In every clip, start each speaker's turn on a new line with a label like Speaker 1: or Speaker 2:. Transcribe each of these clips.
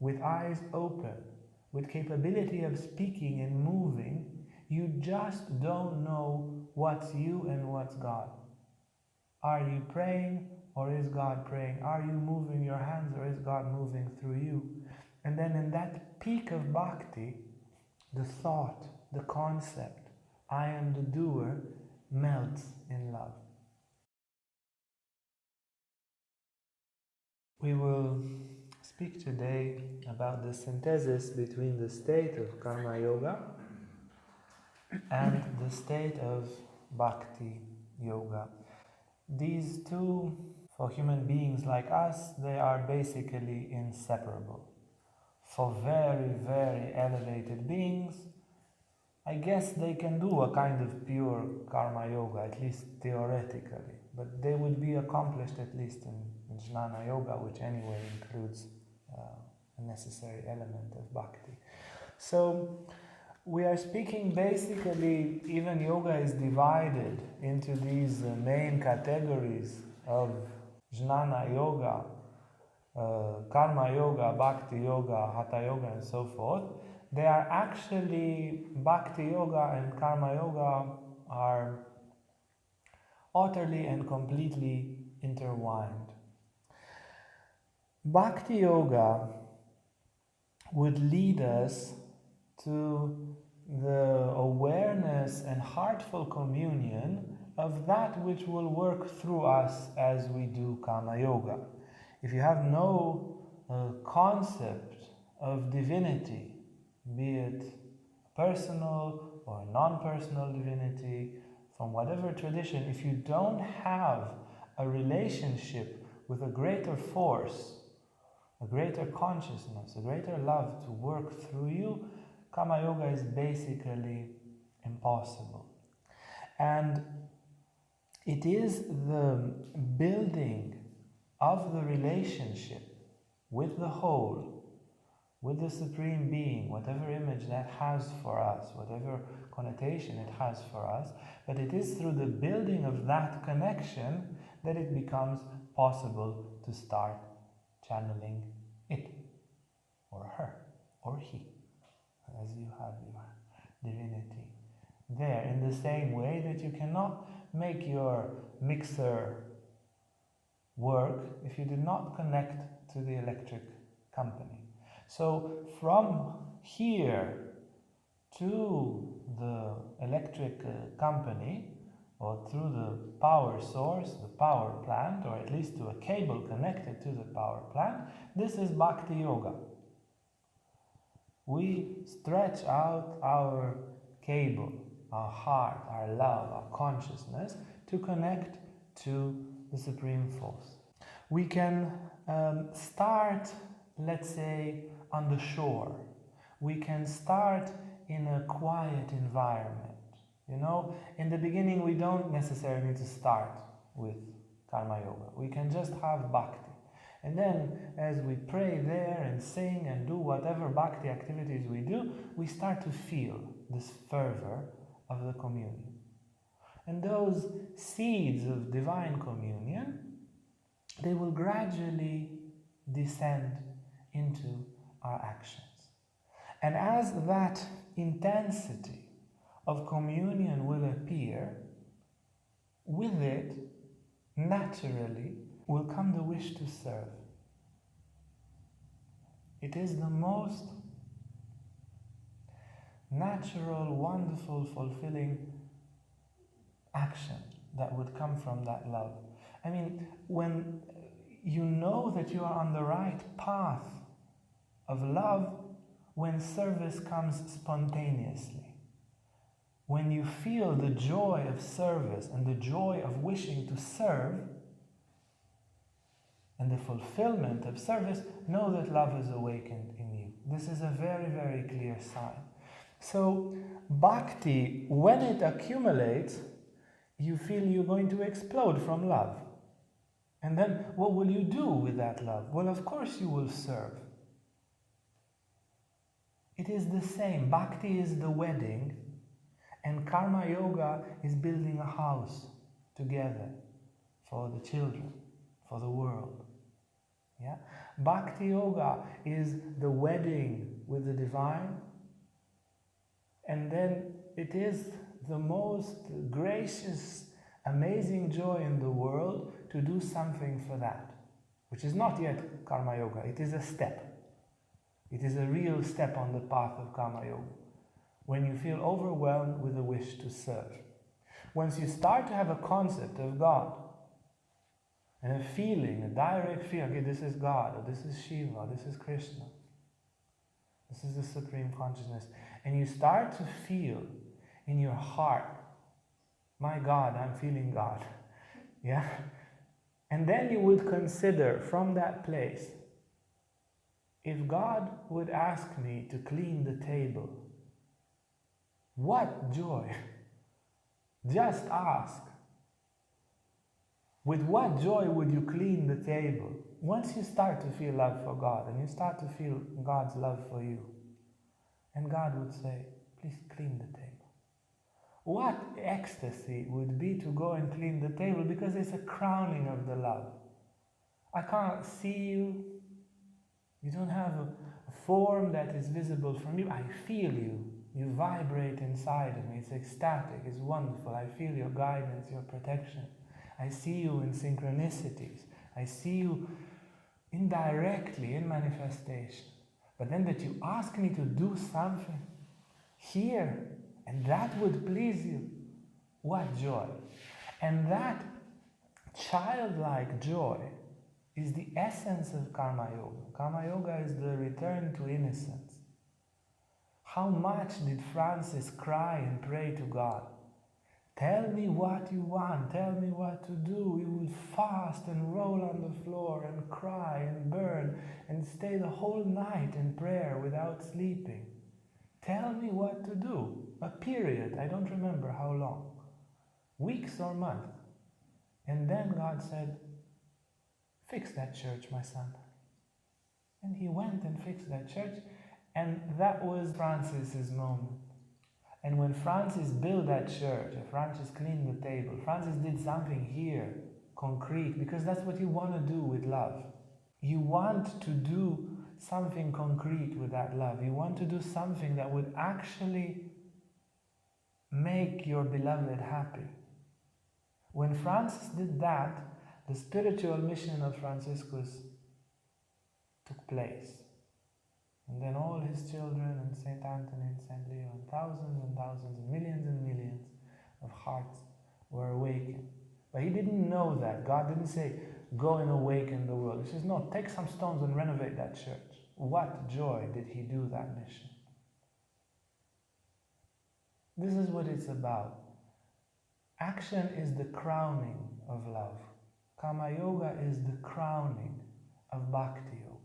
Speaker 1: with eyes open, with capability of speaking and moving, you just don't know what's you and what's God. Are you praying or is God praying? Are you moving your hands or is God moving through you? And then in that peak of bhakti, the thought, the concept, I am the doer, melts in love. We will speak today about the synthesis between the state of karma yoga and the state of bhakti yoga. These two, for human beings like us, they are basically inseparable. For very, very elevated beings, I guess they can do a kind of pure karma yoga, at least theoretically, but they would be accomplished at least in jnana yoga, which anyway includes a necessary element of bhakti. So we are speaking basically, even yoga is divided into these main categories of jnana yoga, karma yoga, bhakti yoga, hatha yoga, and so forth. They are actually, bhakti yoga and karma yoga are utterly and completely intertwined. Bhakti yoga would lead us to the awareness and heartful communion of that which will work through us as we do karma yoga. If you have no concept of divinity, be it personal or non-personal divinity, from whatever tradition, if you don't have a relationship with a greater force, a greater consciousness, a greater love to work through you, karma yoga is basically impossible. And it is the building of the relationship with the whole, with the Supreme Being, whatever image that has for us, whatever connotation it has for us, but it is through the building of that connection that it becomes possible to start channeling it, or her, or he, as you have your divinity there, in the same way that you cannot make your mixer work if you did not connect to the electric company. So from here to the electric company, or through the power source, the power plant, or at least to a cable connected to the power plant, this is bhakti yoga. We stretch out our cable, our heart, our love, our consciousness to connect to the Supreme Force. We can start, let's say, on the shore. We can start in a quiet environment. You know, in the beginning we don't necessarily need to start with karma yoga. We can just have bhakti. And then as we pray there and sing and do whatever bhakti activities we do, we start to feel this fervor of the communion. And those seeds of divine communion, they will gradually descend into our actions. And as that intensity of communion will appear, with it, naturally, will come the wish to serve. It is the most natural, wonderful, fulfilling action that would come from that love. I mean, when you know that you are on the right path of love, when service comes spontaneously, when you feel the joy of service and the joy of wishing to serve and the fulfillment of service, know that love is awakened in you. This is a very, very clear sign. So bhakti, when it accumulates, you feel you're going to explode from love. And then what will you do with that love? Well, of course you will serve. It is the same. Bhakti is the wedding, and karma yoga is building a house together for the children, for the world. Yeah? Bhakti Yoga is the wedding with the divine, and then it is the most gracious, amazing joy in the world to do something for that, which is not yet Karma Yoga. It is a step. It is a real step on the path of Karma Yoga, when you feel overwhelmed with a wish to serve. Once you start to have a concept of God, and a feeling, a direct feeling, okay, this is God, or this is Shiva, or this is Krishna, this is the Supreme Consciousness, and you start to feel in your heart, my God, I'm feeling God. Yeah? And then you would consider from that place, if God would ask me to clean the table, what joy! Just ask. With what joy would you clean the table? Once you start to feel love for God, and you start to feel God's love for you, and God would say, please clean the table. What ecstasy would be to go and clean the table, because it's a crowning of the love. I can't see you. You don't have a form that is visible from you. I feel you. You vibrate inside of me. It's ecstatic. It's wonderful. I feel your guidance, your protection. I see you in synchronicities. I see you indirectly in manifestation. But then that you ask me to do something here, and that would please you. What joy. And that childlike joy is the essence of Karma Yoga. Karma Yoga is the return to innocence. How much did Francis cry and pray to God? Tell me what you want, tell me what to do. We would fast and roll on the floor and cry and burn and stay the whole night in prayer without sleeping. Tell me what to do. A period, I don't remember how long. Weeks or months. And then God said, fix that church, my son. And he went and fixed that church, and that was Francis's moment. And when Francis built that church, Francis cleaned the table, Francis did something here, concrete, because that's what you want to do with love. You want to do something concrete with that love. You want to do something that would actually make your beloved happy. When Francis did that, the spiritual mission of Franciscus took place. And then all his children, and St. Anthony and St. Leo, and thousands and millions of hearts were awakened. But he didn't know that. God didn't say, go and awaken the world. He says, no, take some stones and renovate that church. What joy did he do that mission? This is what it's about. Action is the crowning of love. Karma Yoga is the crowning of Bhakti Yoga.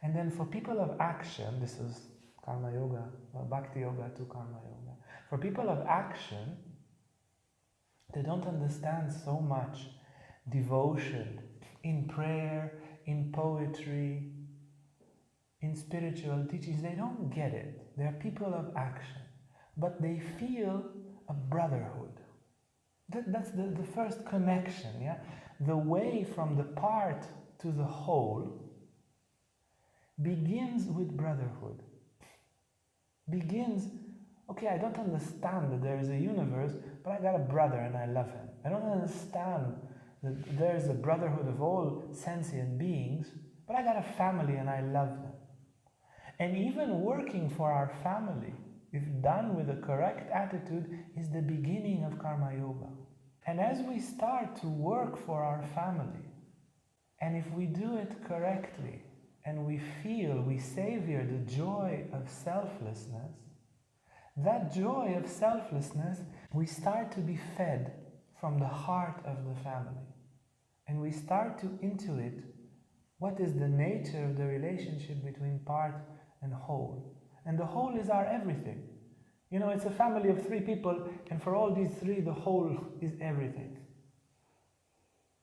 Speaker 1: And then for people of action, this is Karma Yoga, Bhakti Yoga to Karma Yoga. For people of action, they don't understand so much devotion in prayer, in poetry, in spiritual teachings. They don't get it. They are people of action, but they feel a brotherhood. That's the first connection, yeah? The way from the part to the whole begins with brotherhood. Begins, okay, I don't understand that there is a universe, but I got a brother and I love him. I don't understand that there is a brotherhood of all sentient beings, but I got a family and I love them. And even working for our family, if done with the correct attitude, is the beginning of Karma Yoga. And as we start to work for our family, and if we do it correctly, and we feel, we savor the joy of selflessness, that joy of selflessness, we start to be fed from the heart of the family. And we start to intuit what is the nature of the relationship between part and whole. And the whole is our everything. You know, it's a family of 3 people, and for all these 3, the whole is everything.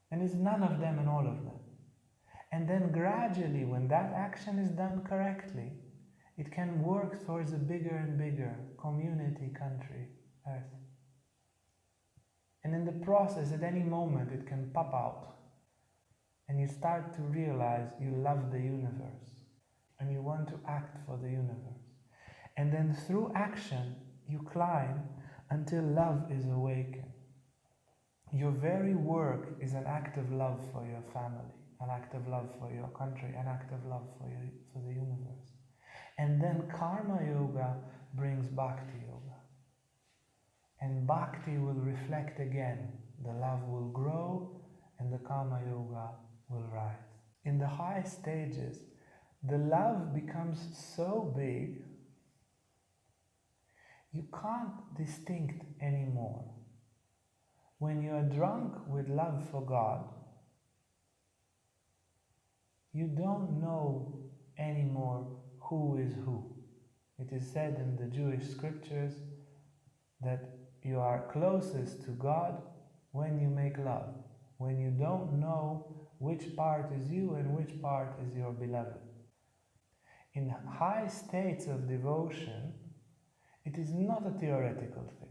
Speaker 1: And it's none of them and all of them. And then gradually, when that action is done correctly, it can work towards a bigger and bigger community, country, earth. And in the process, at any moment, it can pop out. and you start to realize you love the universe and you want to act for the universe. And then through action, you climb until love is awakened. Your very work is an act of love for your family, an act of love for your country, an act of love for the universe. And then Karma Yoga brings Bhakti Yoga. And Bhakti will reflect again. The love will grow and the Karma Yoga will rise. In the high stages, the love becomes so big, you can't distinct anymore. When you are drunk with love for God, you don't know anymore who is who. It is said in the Jewish scriptures that you are closest to God when you make love, when you don't know which part is you and which part is your beloved. In high states of devotion, it is not a theoretical thing.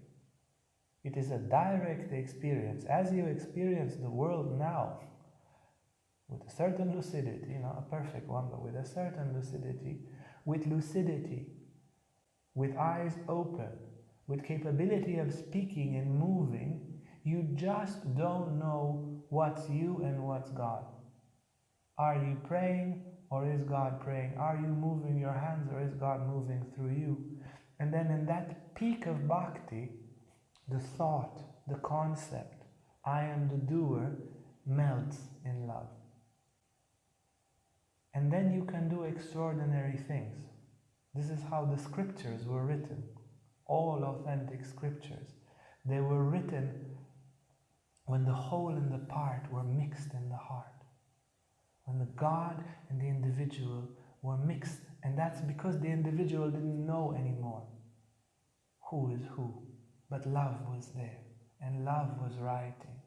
Speaker 1: It is a direct experience. As you experience the world now, with a certain lucidity, not a perfect one, but with a certain lucidity, with eyes open, with capability of speaking and moving, you just don't know what's you and what's God. Are you praying or is God praying? Are you moving your hands or is God moving through you? And then in that peak of bhakti, the thought, the concept, I am the doer, melts in love. And then you can do extraordinary things. This is how the scriptures were written. All authentic scriptures. They were written when the whole and the part were mixed in the heart. When the God and the individual were mixed. And that's because the individual didn't know anymore who is who. But love was there. And love was writing.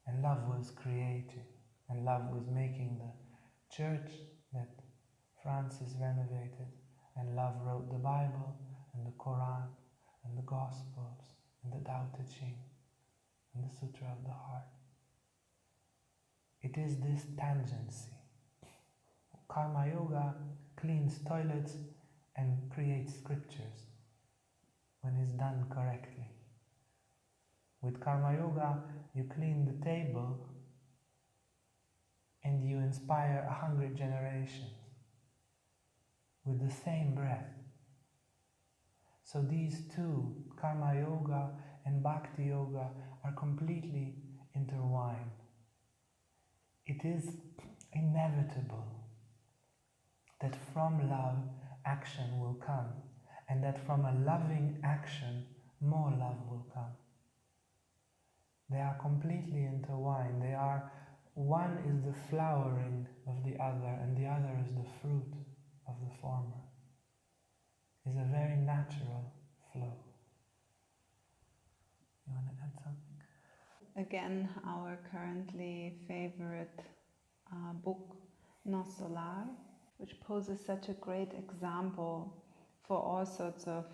Speaker 1: And love was creating. And love was making the church that Francis renovated. And love wrote the Bible and the Quran and the Gospels and the Tao Te Ching and the Sutra of the Heart. It is this tangency. Karma Yoga cleans toilets and creates scriptures when it's done correctly. With Karma Yoga, you clean the table and you inspire 100 generations with the same breath. So these two, Karma Yoga and Bhakti Yoga, are completely intertwined. It is inevitable that from love, action will come, and that from a loving action, more love will come. They are completely intertwined. They are, one is the flowering of the other, and the other is the fruit of the former. It's a very natural flow. You want to add something?
Speaker 2: Again, our currently favorite book, No Solar, which poses such a great example for all sorts of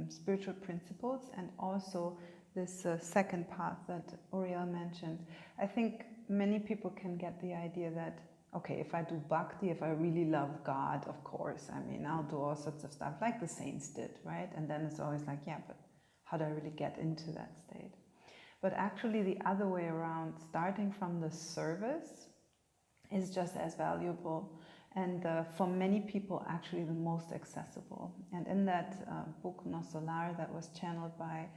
Speaker 2: spiritual principles, and also this second path that Uriel mentioned. I think many people can get the idea that, okay, if I do bhakti, if I really love God, of course, I mean, I'll do all sorts of stuff like the saints did, right? And then it's always like, yeah, but how do I really get into that state? But actually the other way around, starting from the service is just as valuable, and for many people actually the most accessible. And in that book, No Solar, that was channeled by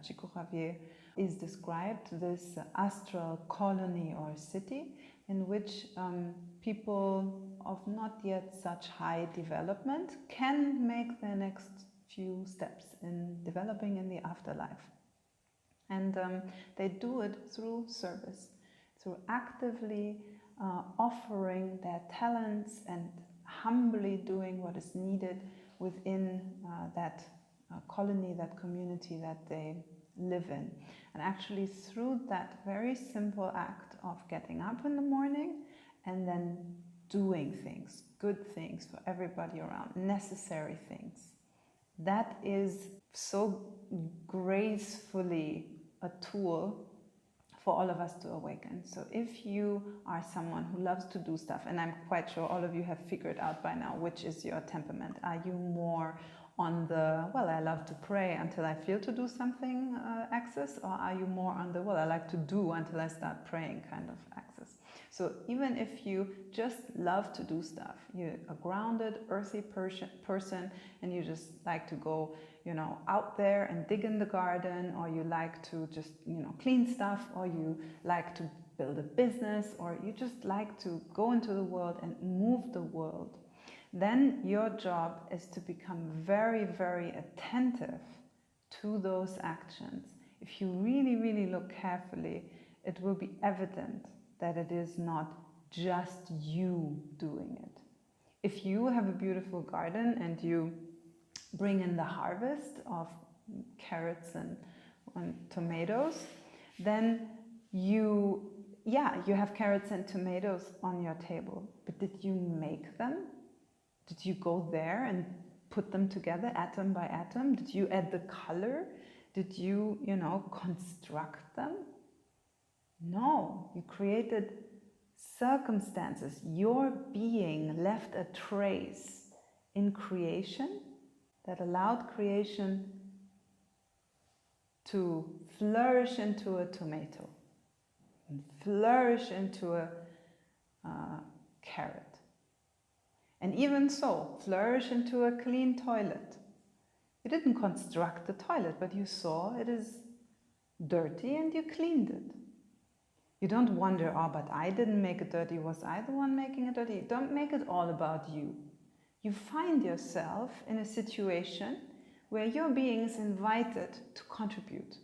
Speaker 2: Chico Javier, is described this astral colony or city in which people of not yet such high development can make their next few steps in developing in the afterlife. And they do it through service, through actively offering their talents and humbly doing what is needed within that colony, that community that they live in. And actually through that very simple act of getting up in the morning and then doing things, good things for everybody around, necessary things, that is so gracefully a tool for all of us to awaken. So if you are someone who loves to do stuff, and I'm quite sure all of you have figured out by now which is your temperament. Are you more on the, well, I love to pray until I feel to do something axis, or are you more on the, well, I like to do until I start praying kind of axis? So even if you just love to do stuff, you're a grounded, earthy person, and you just like to go, you know, out there and dig in the garden, or you like to just, you know, clean stuff, or you like to build a business, or you just like to go into the world and move the world, then your job is to become very, very attentive to those actions. If you really, really look carefully, it will be evident that it is not just you doing it. If you have a beautiful garden and you bring in the harvest of carrots and tomatoes, then you have carrots and tomatoes on your table. But did you make them? Did you go there and put them together atom by atom? Did you add the color? Did you, you know, construct them? No, you created circumstances. Your being left a trace in creation that allowed creation to flourish into a tomato and flourish into a carrot. And even so, flourish into a clean toilet. You didn't construct the toilet, but you saw it is dirty and you cleaned it. You don't wonder, oh, but I didn't make it dirty. Was I the one making it dirty? Don't make it all about you. You find yourself in a situation where your being is invited to contribute.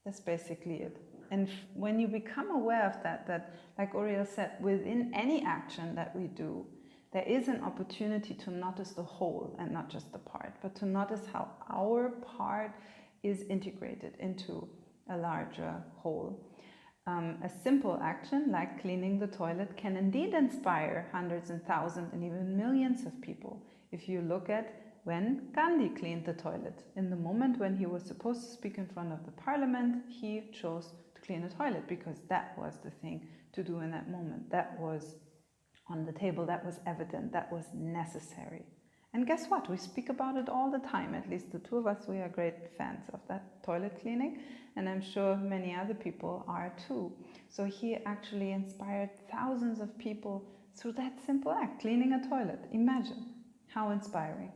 Speaker 2: That's basically it. And when you become aware of that, like Uriel said, within any action that we do, there is an opportunity to notice the whole and not just the part, but to notice how our part is integrated into a larger whole. A simple action like cleaning the toilet can indeed inspire hundreds and thousands and even millions of people. If you look at when Gandhi cleaned the toilet, in the moment when he was supposed to speak in front of the parliament, he chose to clean the toilet because that was the thing to do in that moment. That was on the table, that was evident, that was necessary. And guess what? We speak about it all the time. At least the two of us, we are great fans of that toilet cleaning, and I'm sure many other people are too. So he actually inspired thousands of people through that simple act, cleaning a toilet. Imagine how inspiring.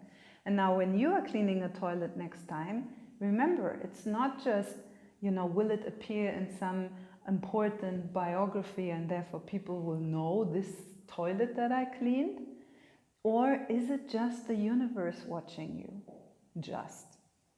Speaker 2: And now when you are cleaning a toilet next time, remember, it's not just, you know, will it appear in some important biography and therefore people will know this toilet that I cleaned? Or is it just the universe watching you? Just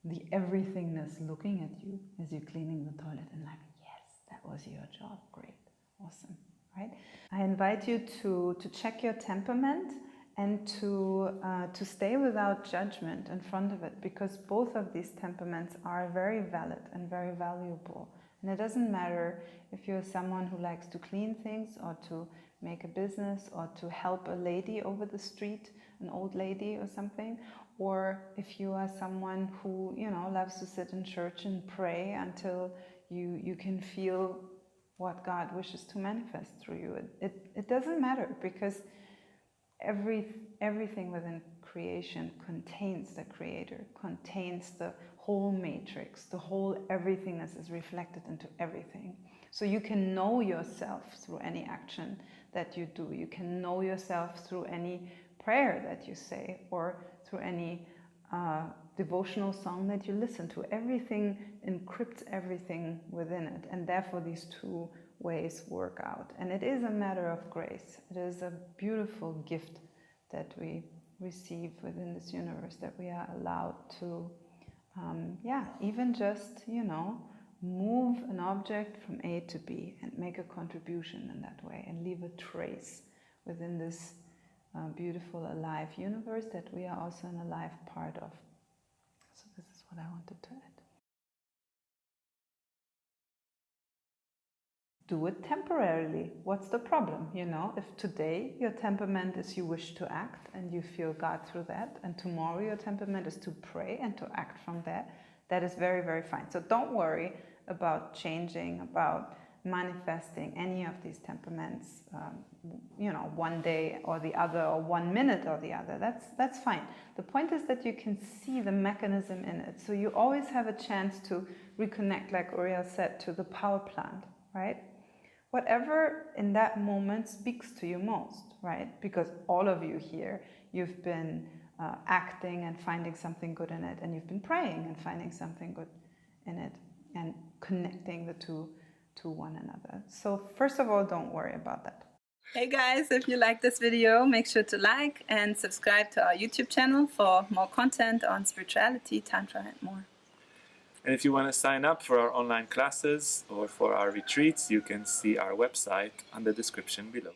Speaker 2: the everythingness looking at you as you're cleaning the toilet and like, yes, that was your job. Great. Awesome. Right? I invite you to check your temperament and to stay without judgment in front of it, because both of these temperaments are very valid and very valuable. And it doesn't matter if you're someone who likes to clean things or to make a business or to help a lady over the street, an old lady or something, or if you are someone who, you know, loves to sit in church and pray until you can feel what God wishes to manifest through you. It doesn't matter, because everything within creation contains the Creator, contains the whole matrix, the whole everythingness is reflected into everything. So you can know yourself through any action that you do. You can know yourself through any prayer that you say, or through any devotional song that you listen to. Everything encrypts everything within it, and therefore these two ways work out. And it is a matter of grace. It is a beautiful gift that we receive within this universe, that we are allowed to, even just, you know, move an object from A to B and make a contribution in that way and leave a trace within this beautiful alive universe that we are also an alive part of. So this is what I wanted to add. Do it temporarily. What's the problem? You know, if today your temperament is you wish to act and you feel God through that, and tomorrow your temperament is to pray and to act from there, that is very, very fine. So don't worry about changing, about manifesting any of these temperaments, one day or the other, or 1 minute or the other. That's fine. The point is that you can see the mechanism in it. So you always have a chance to reconnect, like Uriel said, to the power plant, right? Whatever in that moment speaks to you most, right? Because all of you here, you've been acting and finding something good in it, and you've been praying and finding something good in it, and connecting the two to one another. So first of all, don't worry about that.
Speaker 3: Hey guys, if you like this video, make sure to like and subscribe to our YouTube channel for more content on spirituality, Tantra and more.
Speaker 4: And if you want to sign up for our online classes or for our retreats, you can see our website on the description below.